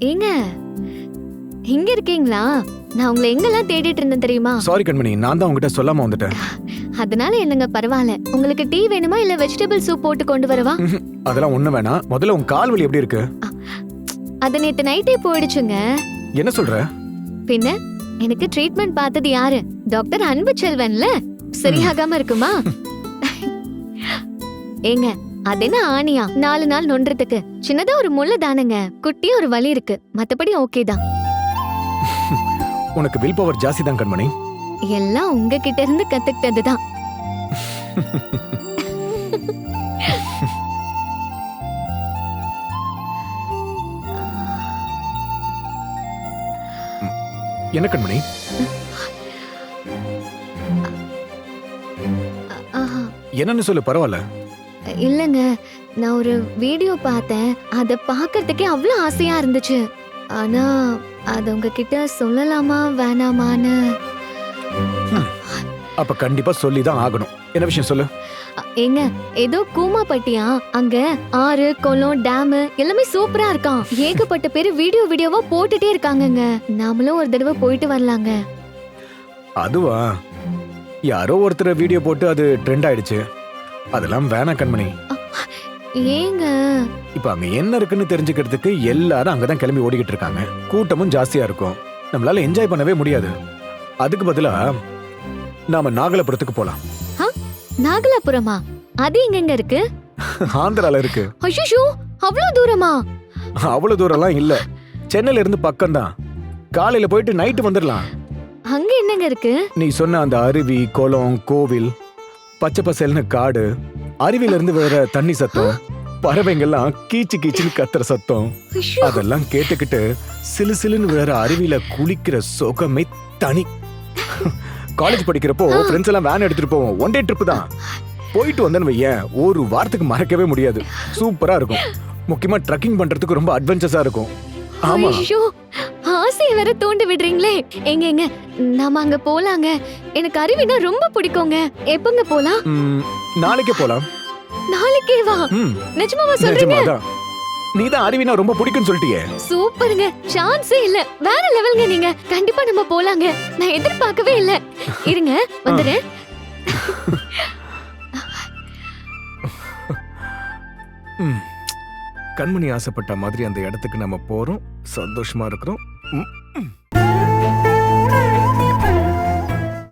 ஏங்க இங்க இருக்கீங்களா? நான் உங்களை எங்கெல்லாம் தேடிட்டு இருந்தேன் தெரியுமா? சாரி கண்மணி, நான் தான் உங்ககிட்ட சொல்லாம வந்துட்டேன். அதனால என்னங்க பரவாயில்ல. உங்களுக்கு டீ வேணுமா இல்ல வெஜிடபிள் சூப் போட்டு கொண்டு வரவா? அதெல்லாம் ஒண்ணு வேணாம். முதல்ல உன் கால் வலி எப்படி இருக்கு? அது நேத்து நைட்டே போயிடுச்சுங்க. என்ன சொல்ற? பின்ன எனக்கு ட்ரீட்மெண்ட் பார்த்தது யாரு? டாக்டர் அன்பு செல்வன்ல. சரியாகாம இருக்குமா? ஏங்க அது என்ன ஆணியா 4 நாள் நொன்றதுக்கு? சின்னதா ஒரு முள்ளு தானுங்க. குட்டியா ஒரு வலி இருக்கு. மத்தபடி ஓகே தான். உனக்கு வில் பவர் ஜாஸ்தி தான் கண்மணி. எல்லாம் உங்ககிட்ட இருந்து கத்துக்கிட்டதுதான். என்ன கண்மணி? ஆஹா. என்னன்னு சொல்லு, பரவாயில்ல. இல்லங்க, நான் ஒரு வீடியோ பார்த்தேன். அத பார்க்கிறதுக்கே அவ்வளவு ஆசையா இருந்துச்சு. ஆனா அது உங்ககிட்ட சொல்லலாமா வேணாமான்னு. அப்ப கண்டிப்பா சொல்லிதான் ஆகணும். என்ன விஷயம் சொல்லு. ஏங்க ஏதோ கூமாப்பட்டியா, அங்க ஆறு குளம் டேம் எல்லாமே சூப்பரா இருக்காம். ஏகப்பட்ட பேரு வீடியோவா போட்டுட்டே இருக்காங்கங்க. நாமளும் ஒரு தடவை போயிட்டு வரலாங்க. அதுவா? யாரோ ஒருத்தர் வீடியோ போட்டு அது ட்ரெண்ட் ஆயிடுச்சு. அதெல்லாம் வேணாம் கண்மணி. ஏங்க இப்ப அங்க என்ன இருக்குன்னு தெரிஞ்சுக்கிறதுக்கு எல்லாரும் அங்கதான் கிளம்பி ஓடிக்கிட்டு இருக்காங்க. கூட்டமும் ஜாஸ்தியா இருக்கும். நம்மளால என்ஜாய் பண்ணவே முடியாது. அதுக்கு பதிலா நாம நாகலாபுரத்துக்கு போலாம். நாகலாபுரமா? அது எங்க இருக்கு? ஆந்திரால இருக்கு. ஐயோ, அவ்வளவு தூரமா? அவ்வளவு தூரம்லாம் இல்ல. சென்னையில இருந்து பக்கம் தான். காலையில போயிட்டு நைட்டு வந்துடலாம். அங்க என்னங்க இருக்கு? நீ சொன்ன அந்த அருவி, குளம், கோவில், பச்சை பசேல்னு காடு, அருவில இருந்து வேற தண்ணி சத்தம், பறவைங்கெல்லாம் கீச்சு கீச்சுன்னு கத்துற சத்தம், ஐயோ. அதெல்லாம் கேட்டுக்கிட்டு சிலு சிலுன்னு வேற அருவியில குளிக்கிற சுகமே தனி. காலேஜ் படிக்கிறப்போ ஃப்ரெண்ட்ஸ் எல்லாம் வேன் எடுத்துட்டு போவோம். ஒன் டே ட்ரிப் தான். போயிட்டு வந்தேன்னு வையேன், ஒரு வாரத்துக்கு மறக்கவே முடியாது. சூப்பரா இருக்கும். முக்கியமா ட்ரக்கிங் பண்றதுக்கு ரொம்ப அட்வென்ச்சர்ஸா இருக்கும். ஆமா. ஐயோ, ஆசையை வேற தூண்டி விடுறீங்களே. எங்க நாம அங்க போலாங்க. எனக்கு அருவினா ரொம்ப பிடிக்குங்க. எப்பங்க போலாம்? நாளைக்கே போலாம். நாளைக்கே வா? நிஜமாவா சொல்றீங்க? நிஜமாதான். நீதான் அருவினா ரொம்ப பிடிக்கும்னு சொல்லிட்டியே. சூப்பருங்க. சான்ஸே இல்ல. வேற லெவல்ங்க நீங்க. கண்டிப்பா நம்ம போலாங்க. நான் எதிர்பார்க்கவே இல்ல. இருங்க வந்துறேன். கண்மணி ஆசைப்பட்ட மாதிரி அந்த இடத்துக்கு நம்ம போறோம். சந்தோஷமா இருக்கிறோம்.